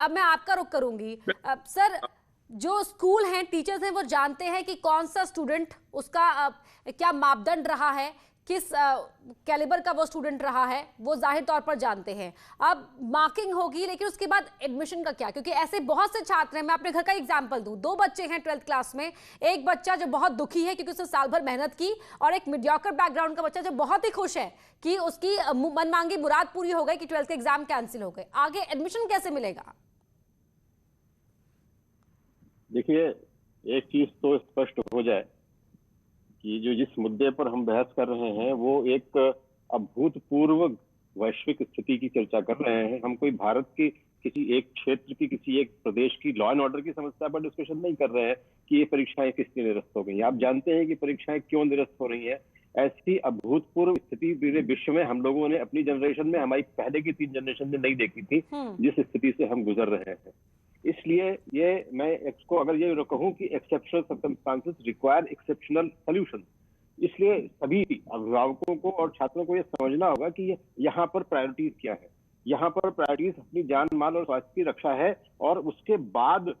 अब मैं आपका रुख करूंगी। सर, जो स्कूल हैं, टीचर्स हैं, वो जानते हैं कि कौन सा स्टूडेंट, उसका क्या मापदंड रहा है, किस कैलिबर का वो स्टूडेंट रहा है, वो जाहिर तौर पर जानते हैं। अब मार्किंग होगी, लेकिन उसके बाद एडमिशन का क्या? क्योंकि ऐसे बहुत से छात्र हैं। मैं अपने घर का एग्जांपल दूं, 2 बच्चे हैं 12th क्लास में। एक बच्चा जो बहुत दुखी है क्योंकि उसने साल भर मेहनत की, और एक मीडियोकर बैकग्राउंड का बच्चा जो बहुत ही खुश है कि उसकी मनमांगी मुराद पूरी हो गई कि 12th के एग्जाम कैंसिल हो गए। आगे एडमिशन कैसे मिलेगा? देखिए, एक चीज तो स्पष्ट हो जाए कि जिस मुद्दे पर हम बहस कर रहे हैं वो एक अभूतपूर्व वैश्विक स्थिति की चर्चा कर रहे हैं। हम कोई भारत की किसी एक क्षेत्र की, किसी एक प्रदेश की लॉ एंड ऑर्डर की समस्या पर डिस्कशन नहीं कर रहे हैं कि ये परीक्षाएं किस लिए निरस्त हो गई। आप जानते हैं कि परीक्षाएं क्यों निरस्त हो रही हैं। ऐसी अभूतपूर्व स्थिति पूरे विश्व में हम लोगों ने अपनी जनरेशन में, हमारी पहले की 3 जनरेशन में नहीं देखी थी, जिस स्थिति से हम गुजर रहे हैं। इसलिए ये मैं इसको अगर ये कहूं कि exceptional circumstances require exceptional solution, इसलिए सभी अभिभावकों को और छात्रों को ये समझना होगा कि यहाँ पर प्रायोरिटीज क्या है। यहाँ पर प्रायोरिटीज अपनी जान माल और स्वास्थ्य की रक्षा है, और उसके बाद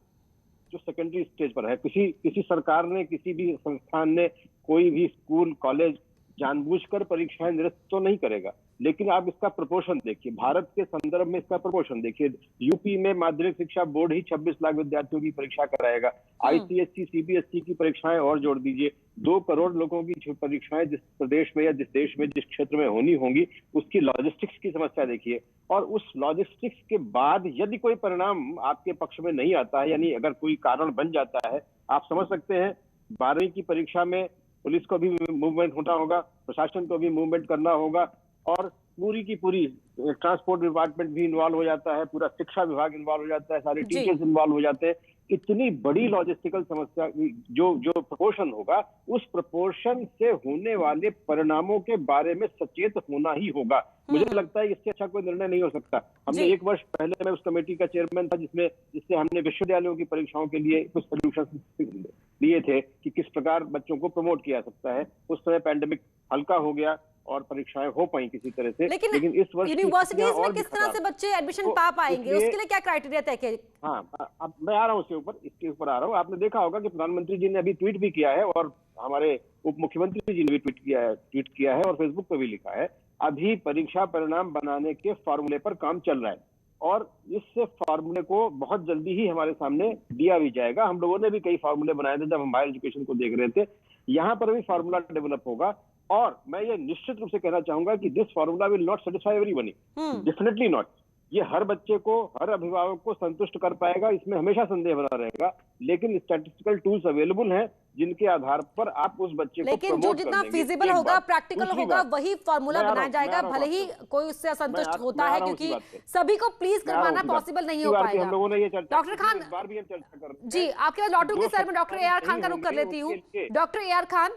जो सेकेंडरी स्टेज पर है, किसी सरकार ने, किसी भी संस्थान ने, कोई भी स्कूल कॉलेज जानबूझकर परीक्षाएं निरस्त तो नहीं करेगा। लेकिन आप इसका प्रपोर्शन देखिए, भारत के संदर्भ में इसका प्रपोर्शन देखिए। यूपी में माध्यमिक शिक्षा बोर्ड ही 26 लाख विद्यार्थियों की परीक्षा कराएगा। आईसीएसई, सीबीएसई की परीक्षाएं और जोड़ दीजिए, 2 करोड़ लोगों की परीक्षाएं जिस प्रदेश में या जिस देश में, जिस क्षेत्र में होनी होंगी, उसकी लॉजिस्टिक्स की समस्या देखिए। और उस लॉजिस्टिक्स के बाद यदि कोई परिणाम आपके पक्ष में नहीं आता है, यानी अगर कोई कारण बन जाता है, आप समझ सकते हैं 12वीं की परीक्षा में पुलिस को भी मूवमेंट होना होगा, प्रशासन को भी मूवमेंट करना होगा, और पूरी की पूरी ट्रांसपोर्ट डिपार्टमेंट भी इन्वॉल्व हो जाता है, पूरा शिक्षा विभाग इन्वॉल्व हो जाता है, सारे टीचर्स इन्वॉल्व हो जाते हैं। इतनी बड़ी लॉजिस्टिकल समस्या, जो प्रपोर्शन होगा, उस प्रपोर्शन से होने वाले परिणामों के बारे में सचेत होना ही होगा। मुझे लगता है इससे अच्छा कोई निर्णय नहीं हो सकता। हमने 1 वर्ष पहले, मैं उस कमेटी का चेयरमैन था जिससे हमने विश्वविद्यालयों की परीक्षाओं के लिए कुछ सोल्यूशन लिए थे कि किस प्रकार बच्चों को प्रमोट किया सकता है। उस समय पैंडेमिक हल्का हो गया और परीक्षाएं हो पाई किसी तरह से। लेकिन इस वर्ष यूनिवर्सिटीज में किस तरह से बच्चे एडमिशन पा पाएंगे, उसके लिए क्या क्राइटेरिया तय किए? हाँ, अब मैं आ रहा हूँ इसके ऊपर आ रहा हूँ। आपने देखा होगा कि प्रधानमंत्री जी ने अभी ट्वीट भी किया है, और हमारे उप मुख्यमंत्री जी ने भी ट्वीट किया है और फेसबुक पर भी लिखा है, अभी परीक्षा परिणाम बनाने के फॉर्मूले पर काम चल रहा है, और इस फॉर्मूले को बहुत जल्दी ही हमारे सामने दिया भी जाएगा। हम लोगों ने भी कई फॉर्मूले बनाए थे जब हम हायर एजुकेशन को देख रहे थे। यहाँ पर भी फॉर्मूला डेवलप होगा, और मैं ये निश्चित रूप से कहना चाहूंगा कि this formula will not satisfy everybody, definitely not. ये हर बच्चे को, हर अभिभावक को संतुष्ट कर पाएगा, इसमें हमेशा संदेह बना रहेगा। लेकिन स्टैटिस्टिकल टूल्स अवेलेबल हैं जिनके आधार पर आप उस बच्चे को लेकिन जो जितना फिजिबल होगा, प्रैक्टिकल होगा, वही फॉर्मूला बनाया जाएगा, भले ही कोई उससे असंतुष्ट होता है, क्योंकि सभी को प्लीज करवाना पॉसिबल नहीं हो पाएगा। हम लोगों ने ये चर्चा, डॉक्टर खान, बार भी हम चर्चा कर रहे हैं जी, आपके पास लौटूंगी सर। मैं डॉक्टर AR खान का रुख कर लेती हूँ। Doctor AR Khan,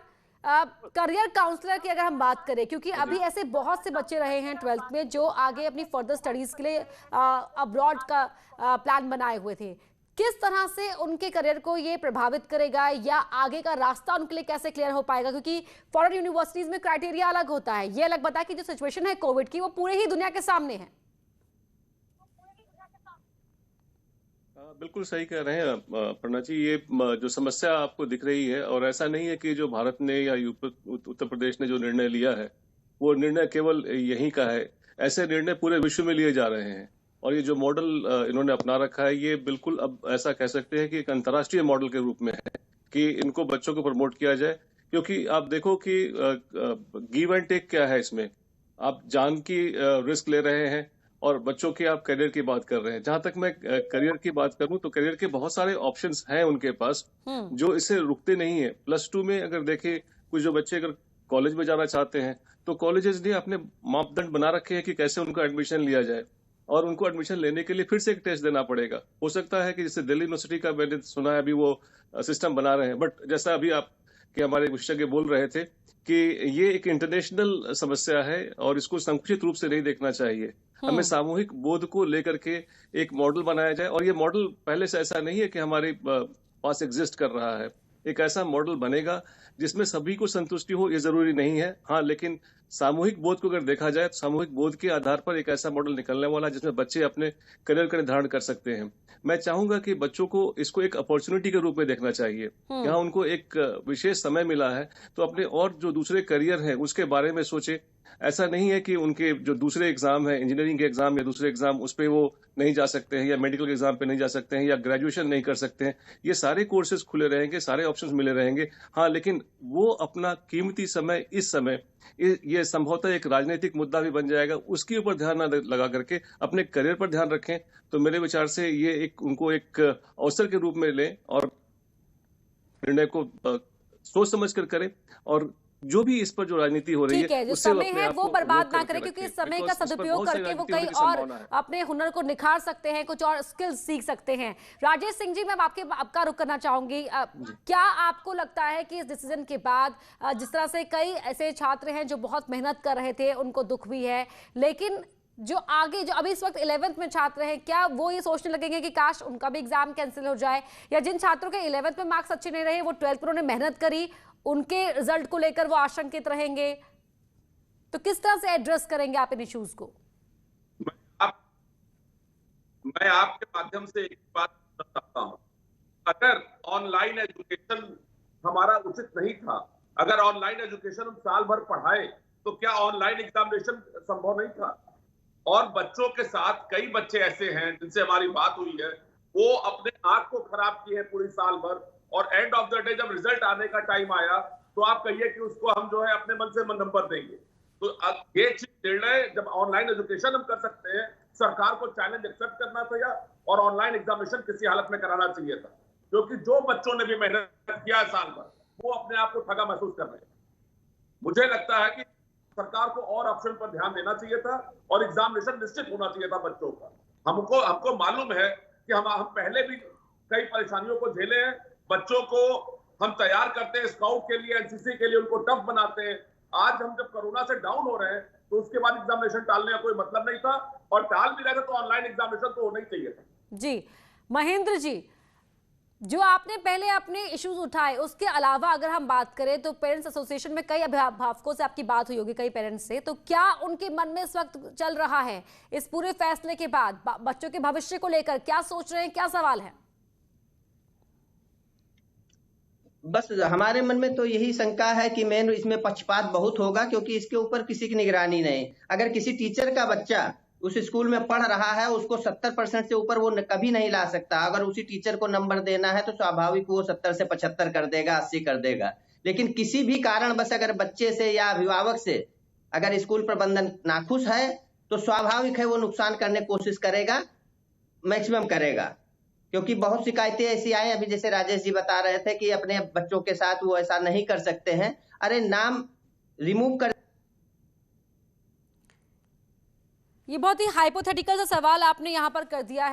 career counsellor की अगर हम बात करें, क्योंकि अभी ऐसे बहुत से बच्चे रहे हैं 12th में जो आगे अपनी फर्दर स्टडीज के लिए अब्रॉड का प्लान बनाए हुए थे, किस तरह से उनके करियर को ये प्रभावित करेगा, या आगे का रास्ता उनके लिए कैसे क्लियर हो पाएगा? क्योंकि फॉरेन यूनिवर्सिटीज में क्राइटेरिया अलग होता है। ये अलग बता कि जो सिचुएशन है कोविड की, वो पूरे ही दुनिया के सामने है। बिल्कुल सही कह रहे हैं प्रणा जी। ये जो समस्या आपको दिख रही है, और ऐसा नहीं है कि जो भारत ने या उत्तर प्रदेश ने जो निर्णय लिया है वो निर्णय केवल यहीं का है। ऐसे निर्णय पूरे विश्व में लिए जा रहे हैं, और ये जो मॉडल इन्होंने अपना रखा है, ये बिल्कुल अब ऐसा कह सकते हैं कि एक अंतर्राष्ट्रीय मॉडल के रूप में है कि इनको बच्चों को प्रमोट किया जाए। क्योंकि आप देखो कि गिव एंड टेक क्या है इसमें। आप जान की रिस्क ले रहे हैं और बच्चों के आप करियर की बात कर रहे हैं। जहां तक मैं करियर की बात करूं तो करियर के बहुत सारे ऑप्शंस हैं उनके पास, जो इससे रुकते नहीं है। +2 में अगर देखें, कुछ जो बच्चे अगर कॉलेज में जाना चाहते हैं तो कॉलेजेस ने अपने मापदंड बना रखे हैं कि कैसे उनको एडमिशन लिया जाए, और उनको एडमिशन लेने के लिए फिर से एक टेस्ट देना पड़ेगा। हो सकता है कि जैसे दिल्ली यूनिवर्सिटी का मैंने सुना है अभी वो सिस्टम बना रहे हैं, बट जैसा अभी आप के हमारे विशेषज्ञ बोल रहे थे कि ये एक इंटरनेशनल समस्या है और इसको संकुचित रूप से नहीं देखना चाहिए। हमें सामूहिक बोध को लेकर के एक मॉडल बनाया जाए, और ये मॉडल पहले से ऐसा नहीं है कि हमारे पास एग्जिस्ट कर रहा है। एक ऐसा मॉडल बनेगा जिसमें सभी को संतुष्टि हो, ये जरूरी नहीं है। हाँ, लेकिन सामूहिक बोध को अगर देखा जाए तो सामूहिक बोध के आधार पर एक ऐसा मॉडल निकलने वाला है जिसमें बच्चे अपने करियर का निर्धारण कर सकते हैं। मैं चाहूंगा कि बच्चों को इसको एक अपॉर्चुनिटी के रूप में देखना चाहिए। यहाँ उनको एक विशेष समय मिला है, तो अपने और जो दूसरे करियर हैं उसके बारे में सोचे। ऐसा नहीं है कि उनके जो दूसरे एग्जाम है, इंजीनियरिंग के एग्जाम या दूसरे एग्जाम, उस पे वो नहीं जा सकते हैं, या मेडिकल के एग्जाम पे नहीं जा सकते हैं, या ग्रेजुएशन नहीं कर सकते हैं। ये सारे कोर्सेज खुले रहेंगे, सारे ऑप्शंस मिले रहेंगे। हाँ, लेकिन वो अपना कीमती समय इस समय ये संभवतः एक राजनीतिक मुद्दा भी बन जाएगा, उसके ऊपर ध्यान न लगा करके अपने करियर पर ध्यान रखें। तो मेरे विचार से ये एक उनको एक अवसर के रूप में लें और निर्णय को सोच समझ कर करें, और जो भी इस पर जो राजनीति हो रही ठीक है, जो उससे समय अपने है आप वो को बर्बाद रोक ना करके करें, क्योंकि रखें। इस समय का बिकॉज़ इस पर सदुपयोग बहुत सी करके वो राजनीति कई होने की और संभावना है। अपने हुनर को निखार सकते हैं, कुछ और स्किल सीख सकते हैं। राजेश सिंह जी, मैं आपका रुख करना चाहूंगी। क्या आपको लगता है कि इस डिसीजन के बाद जिस तरह से कई ऐसे छात्र हैं जो बहुत मेहनत कर रहे थे, उनको दुख भी है, लेकिन जो आगे जो अभी इस वक्त 11th में छात्र हैं, क्या वो ये सोचने लगेंगे कि काश उनका भी एग्जाम कैंसिल हो जाए? या जिन छात्रों के 11th में मार्क्स अच्छे नहीं रहे, वो 12th में उन्होंने मेहनत करी, उनके रिजल्ट को लेकर वो आशंकित रहेंगे? तो किस तरह से एड्रेस करेंगे आप इन इश्यूज को? मैं आपके माध्यम से एक बात कहना चाहता हूं। अगर ऑनलाइन एजुकेशन हमारा उचित नहीं था, अगर ऑनलाइन एजुकेशन हम साल भर पढ़ाए, तो क्या ऑनलाइन एग्जामिनेशन संभव नहीं था? और बच्चों के साथ कई बच्चे ऐसे हैं जिनसे हमारी बात हुई है, वो अपने आंख को खराब किए हैं पूरी साल भर, और एंड ऑफ द डे जब रिजल्ट आने का टाइम आया तो आप कहिए कि उसको हम जो है अपने मन से नंबर देंगे। तो ये निर्णय जब ऑनलाइन एजुकेशन हम कर सकते हैं, सरकार को चैलेंज एक्सेप्ट करना चाहिए और ऑनलाइन एग्जामिनेशन किसी हालत में कराना चाहिए था, क्योंकि जो बच्चों ने भी मेहनत किया है साल भर, वो अपने आप को ठगा महसूस कर रहे हैं। मुझे लगता है कि सरकार को और ऑप्शन पर ध्यान देना चाहिए था और एग्जामिनेशन निश्चित होना चाहिए था बच्चों का। हमको मालूम है कि हम पहले भी कई परेशानियों को झेले हैं। बच्चों को हम तैयार करते हैं स्काउट के लिए, एनसीसी के लिए, उनको टफ बनाते हैं। आज हम जब कोरोना से डाउन हो रहे हैं, तो उसके बाद एग्जामिनेशन टालने का कोई मतलब नहीं था, और टाल भी रहे थे तो ऑनलाइन एग्जामिनेशन तो होना ही चाहिए था। जी महेंद्र जी, जो आपने पहले अपने इश्यूज उठाए, उसके अलावा अगर हम बात करें तो पेरेंट्स एसोसिएशन में कई अभिभावकों से आपकी बात हुई होगी, कई पेरेंट्स से, तो क्या उनके मन में इस वक्त चल रहा है इस पूरे फैसले के बाद बच्चों के भविष्य को लेकर? क्या सोच रहे हैं, क्या सवाल है? बस हमारे मन में तो यही शंका है कि मेन इसमें पक्षपात बहुत होगा, क्योंकि इसके ऊपर किसी की निगरानी नहीं। अगर किसी टीचर का बच्चा उस स्कूल में पढ़ रहा है, उसको 70% से ऊपर वो कभी नहीं ला सकता। अगर उसी टीचर को नंबर देना है तो स्वाभाविक वो 70 से 75 कर देगा, 80 कर देगा। लेकिन किसी भी कारण बस अगर बच्चे से या अभिभावक से अगर स्कूल प्रबंधन नाखुश है, तो स्वाभाविक है वो नुकसान करने की कोशिश करेगा, मैक्सिमम करेगा। क्योंकि बहुत शिकायतें ऐसी आई, अभी जैसे राजेश जी बता रहे थे कि अपने बच्चों के साथ वो ऐसा नहीं कर सकते हैं। अरे नाम रिमूव कर, ये बहुत ही हाइपोथेटिकल सा सवाल आपने यहाँ पर कर दिया है।